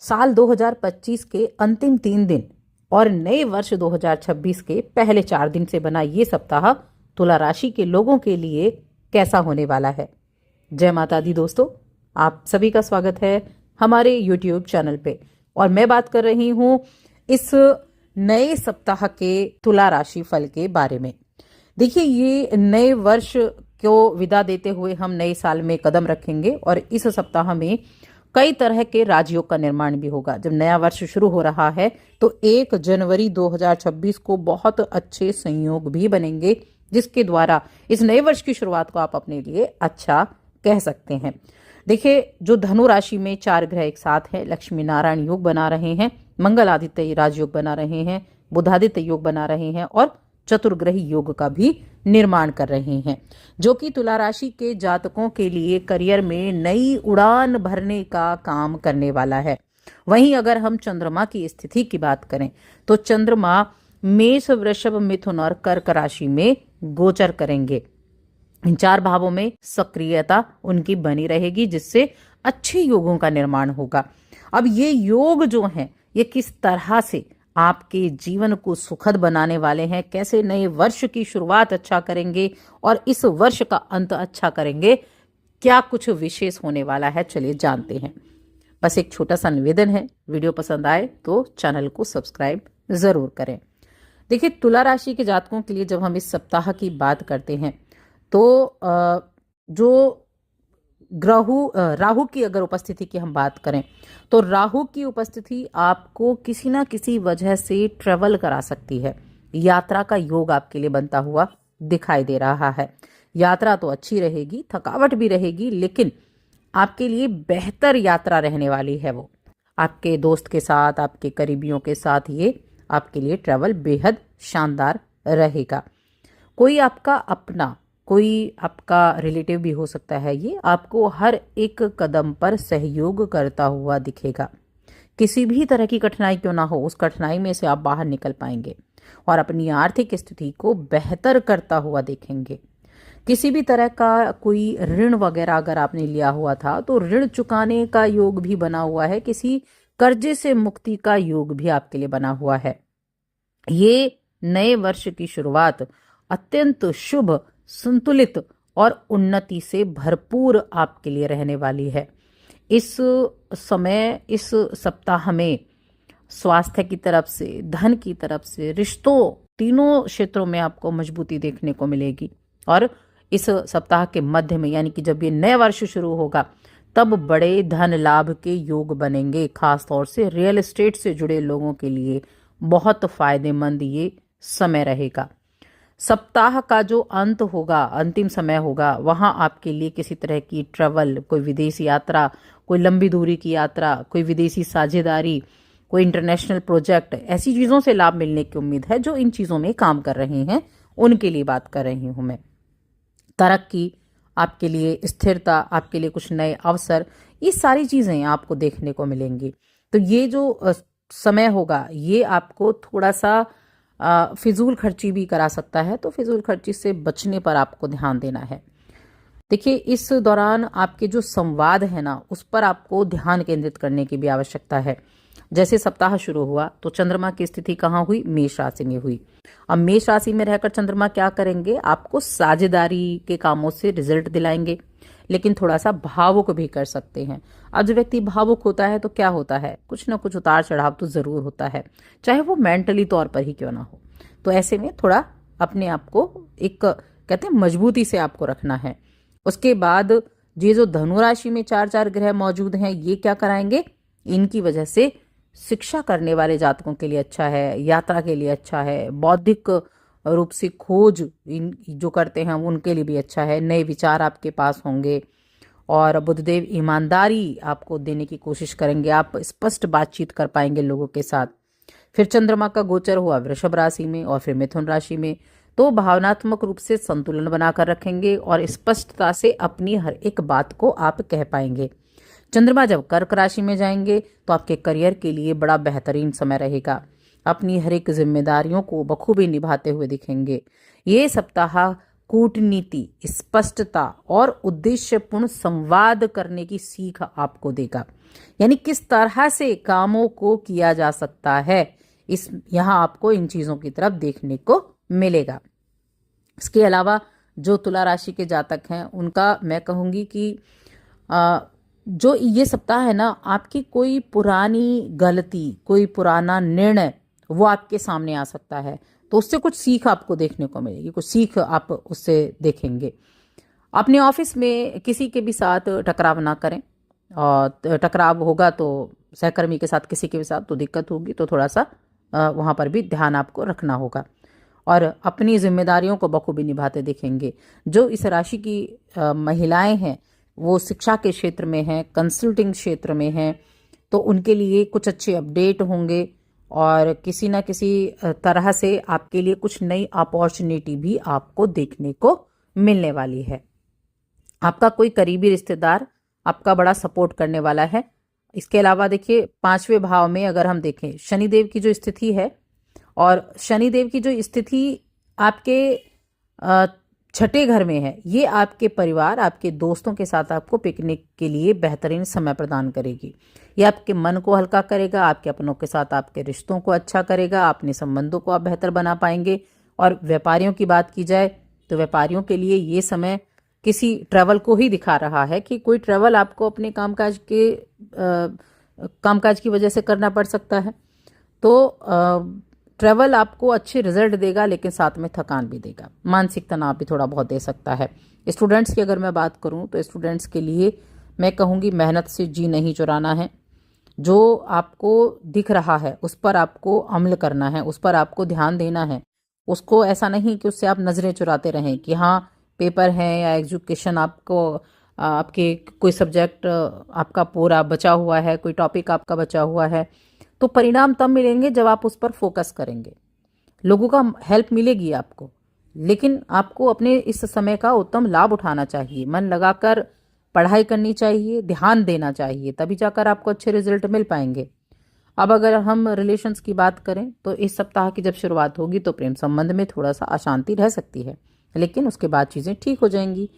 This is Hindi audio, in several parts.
साल 2025 के अंतिम 3 दिन और नए वर्ष 2026 के पहले 4 दिन से बना ये सप्ताह तुला राशि के लोगों के लिए कैसा होने वाला है। जय माता दी दोस्तों, आप सभी का स्वागत है हमारे YouTube चैनल पे। और मैं बात कर रही हूँ इस नए सप्ताह के तुला राशि फल के बारे में। देखिए, ये नए वर्ष को विदा देते हुए हम नए साल में कदम रखेंगे और इस सप्ताह में कई तरह के राजयोग का निर्माण भी होगा। जब नया वर्ष शुरू हो रहा है तो 1 जनवरी 2026 को बहुत अच्छे संयोग भी बनेंगे, जिसके द्वारा इस नए वर्ष की शुरुआत को आप अपने लिए अच्छा कह सकते हैं। देखिए, जो धनु राशि में 4 ग्रह एक साथ हैं, लक्ष्मी नारायण योग बना रहे हैं, मंगल आदित्य राजयोग बना रहे हैं, बुधादित्य योग बना रहे हैं और चतुर्ग्रही योग का भी निर्माण कर रहे हैं, जो कि तुला राशि के जातकों के लिए करियर में नई उड़ान भरने का काम करने वाला है। वहीं अगर हम चंद्रमा की स्थिति की बात करें तो चंद्रमा मेष, वृषभ, मिथुन और कर्क राशि में गोचर करेंगे। इन 4 भावों में सक्रियता उनकी बनी रहेगी, जिससे अच्छे योगों का निर्माण होगा। अब ये योग जो हैं, ये किस तरह से आपके जीवन को सुखद बनाने वाले हैं, कैसे नए वर्ष की शुरुआत अच्छा करेंगे और इस वर्ष का अंत अच्छा करेंगे, क्या कुछ विशेष होने वाला है, चलिए जानते हैं। बस एक छोटा सा निवेदन है, वीडियो पसंद आए तो चैनल को सब्सक्राइब जरूर करें। देखिए, तुला राशि के जातकों के लिए जब हम इस सप्ताह की बात करते हैं तो जो राहु की अगर उपस्थिति की हम बात करें तो राहु की उपस्थिति आपको किसी ना किसी वजह से ट्रेवल करा सकती है। यात्रा का योग आपके लिए बनता हुआ दिखाई दे रहा है। यात्रा तो अच्छी रहेगी, थकावट भी रहेगी, लेकिन आपके लिए बेहतर यात्रा रहने वाली है। वो आपके दोस्त के साथ, आपके करीबियों के साथ ये आपके लिए ट्रेवल बेहद शानदार रहेगा। कोई आपका अपना, कोई आपका रिलेटिव भी हो सकता है, ये आपको हर एक कदम पर सहयोग करता हुआ दिखेगा। किसी भी तरह की कठिनाई क्यों ना हो, उस कठिनाई में से आप बाहर निकल पाएंगे और अपनी आर्थिक स्थिति को बेहतर करता हुआ देखेंगे। किसी भी तरह का कोई ऋण वगैरह अगर आपने लिया हुआ था तो ऋण चुकाने का योग भी बना हुआ है। किसी कर्जे से मुक्ति का योग भी आपके लिए बना हुआ है। ये नए वर्ष की शुरुआत अत्यंत शुभ, संतुलित और उन्नति से भरपूर आपके लिए रहने वाली है। इस समय, इस सप्ताह में स्वास्थ्य की तरफ से, धन की तरफ से, रिश्तों, तीनों क्षेत्रों में आपको मजबूती देखने को मिलेगी। और इस सप्ताह के मध्य में, यानी कि जब ये नया वर्ष शुरू होगा, तब बड़े धन लाभ के योग बनेंगे। खास तौर से रियल एस्टेट से जुड़े लोगों के लिए बहुत फायदेमंद ये समय रहेगा। सप्ताह का जो अंत होगा, अंतिम समय होगा, वहां आपके लिए किसी तरह की ट्रैवल, कोई विदेशी यात्रा, कोई लंबी दूरी की यात्रा, कोई विदेशी साझेदारी, कोई इंटरनेशनल प्रोजेक्ट, ऐसी चीजों से लाभ मिलने की उम्मीद है। जो इन चीजों में काम कर रहे हैं उनके लिए बात कर रही हूं मैं। तरक्की आपके लिए, स्थिरता आपके लिए, कुछ नए अवसर, ये सारी चीजें आपको देखने को मिलेंगी। तो ये जो समय होगा, ये आपको थोड़ा सा फिजूल खर्ची भी करा सकता है, तो फिजूल खर्ची से बचने पर आपको ध्यान देना है। देखिए, इस दौरान आपके जो संवाद है ना, उस पर आपको ध्यान केंद्रित करने की भी आवश्यकता है। जैसे सप्ताह शुरू हुआ तो चंद्रमा की स्थिति कहाँ हुई? मेष राशि में हुई। अब मेष राशि में रहकर चंद्रमा क्या करेंगे? आपको साझेदारी के कामों से रिजल्ट दिलाएंगे, लेकिन थोड़ा सा भावुक भी कर सकते हैं। अब जो व्यक्ति भावुक होता है तो क्या होता है, कुछ ना कुछ उतार चढ़ाव तो जरूर होता है, चाहे वो मेंटली तौर पर ही क्यों ना हो। तो ऐसे में थोड़ा अपने आप को एक, कहते हैं, मजबूती से आपको रखना है। उसके बाद ये जो धनु राशि में 4 ग्रह मौजूद हैं, ये क्या कराएंगे? इनकी वजह से शिक्षा करने वाले जातकों के लिए अच्छा है, यात्रा के लिए अच्छा है, बौद्धिक रूप से खोज इन जो करते हैं उनके लिए भी अच्छा है। नए विचार आपके पास होंगे और बुधदेव ईमानदारी आपको देने की कोशिश करेंगे। आप स्पष्ट बातचीत कर पाएंगे लोगों के साथ। फिर चंद्रमा का गोचर हुआ वृषभ राशि में और फिर मिथुन राशि में, तो भावनात्मक रूप से संतुलन बनाकर रखेंगे और स्पष्टता से अपनी हर एक बात को आप कह पाएंगे। चंद्रमा जब कर्क राशि में जाएंगे तो आपके करियर के लिए बड़ा बेहतरीन समय रहेगा। अपनी हर एक जिम्मेदारियों को बखूबी निभाते हुए दिखेंगे। ये सप्ताह कूटनीति, स्पष्टता और उद्देश्यपूर्ण संवाद करने की सीख आपको देगा। यानी किस तरह से कामों को किया जा सकता है, इस यहाँ आपको इन चीज़ों की तरफ देखने को मिलेगा। इसके अलावा जो तुला राशि के जातक हैं उनका मैं कहूँगी कि जो ये सप्ताह है ना, आपकी कोई पुरानी गलती, कोई पुराना निर्णय वो आपके सामने आ सकता है, तो उससे कुछ सीख आपको देखने को मिलेगी, कुछ सीख आप उससे देखेंगे। अपने ऑफिस में किसी के भी साथ टकराव ना करें, और टकराव होगा तो सहकर्मी के साथ किसी के भी साथ तो दिक्कत होगी, तो थोड़ा सा वहाँ पर भी ध्यान आपको रखना होगा और अपनी जिम्मेदारियों को बखूबी निभाते दिखेंगे। जो इस राशि की महिलाएं हैं वो शिक्षा के क्षेत्र में हैं, कंसल्टिंग क्षेत्र में हैं, तो उनके लिए कुछ अच्छे अपडेट होंगे और किसी ना किसी तरह से आपके लिए कुछ नई अपॉर्चुनिटी भी आपको देखने को मिलने वाली है। आपका कोई करीबी रिश्तेदार आपका बड़ा सपोर्ट करने वाला है। इसके अलावा देखिए 5वें भाव में अगर हम देखें शनिदेव की जो स्थिति है, और शनिदेव की जो स्थिति आपके 6ठे घर में है, ये आपके परिवार, आपके दोस्तों के साथ आपको पिकनिक के लिए बेहतरीन समय प्रदान करेगी। ये आपके मन को हल्का करेगा, आपके अपनों के साथ आपके रिश्तों को अच्छा करेगा, अपने संबंधों को आप बेहतर बना पाएंगे। और व्यापारियों की बात की जाए तो व्यापारियों के लिए ये समय किसी ट्रैवल को ही दिखा रहा है कि कोई ट्रैवल आपको अपने कामकाज की वजह से करना पड़ सकता है। तो ट्रैवल आपको अच्छे रिजल्ट देगा, लेकिन साथ में थकान भी देगा, मानसिक तनाव भी थोड़ा बहुत दे सकता है। स्टूडेंट्स की अगर मैं बात करूं तो स्टूडेंट्स के लिए मैं कहूंगी मेहनत से जी नहीं चुराना है। जो आपको दिख रहा है उस पर आपको अमल करना है, उस पर आपको ध्यान देना है। उसको ऐसा नहीं कि उससे आप नज़रें चुराते रहें कि हाँ पेपर है या एजुकेशन आपको आपके कोई सब्जेक्ट आपका पूरा बचा हुआ है, कोई टॉपिक आपका बचा हुआ है, तो परिणाम तब मिलेंगे जब आप उस पर फोकस करेंगे। लोगों का हेल्प मिलेगी आपको, लेकिन आपको अपने इस समय का उत्तम लाभ उठाना चाहिए, मन लगाकर पढ़ाई करनी चाहिए, ध्यान देना चाहिए, तभी जाकर आपको अच्छे रिजल्ट मिल पाएंगे। अब अगर हम रिलेशंस की बात करें तो इस सप्ताह की जब शुरुआत होगी तो प्रेम संबंध में थोड़ा सा अशांति रह सकती है, लेकिन उसके बाद चीज़ें ठीक हो जाएंगी।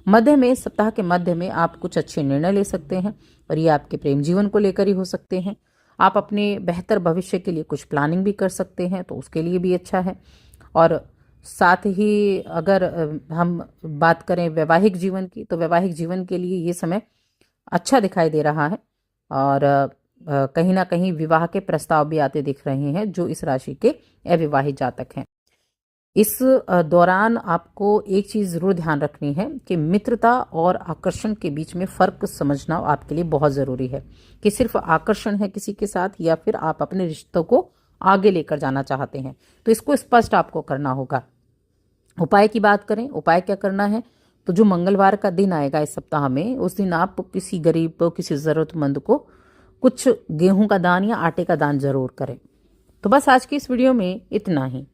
मध्य में, सप्ताह के मध्य में आप कुछ अच्छे निर्णय ले सकते हैं और ये आपके प्रेम जीवन को लेकर ही हो सकते हैं। आप अपने बेहतर भविष्य के लिए कुछ प्लानिंग भी कर सकते हैं, तो उसके लिए भी अच्छा है। और साथ ही अगर हम बात करें वैवाहिक जीवन की, तो वैवाहिक जीवन के लिए ये समय अच्छा दिखाई दे रहा है और कहीं ना कहीं विवाह के प्रस्ताव भी आते दिख रहे हैं जो इस राशि के अविवाहित जातक हैं। इस दौरान आपको एक चीज़ ज़रूर ध्यान रखनी है कि मित्रता और आकर्षण के बीच में फ़र्क समझना आपके लिए बहुत ज़रूरी है कि सिर्फ आकर्षण है किसी के साथ या फिर आप अपने रिश्तों को आगे लेकर जाना चाहते हैं, तो इसको स्पष्ट आपको करना होगा। उपाय की बात करें, उपाय क्या करना है, तो जो मंगलवार का दिन आएगा इस सप्ताह में, उस दिन आप किसी गरीब को, किसी ज़रूरतमंद को कुछ गेहूं का दान या आटे का दान जरूर करें। तो बस आज की इस वीडियो में इतना ही।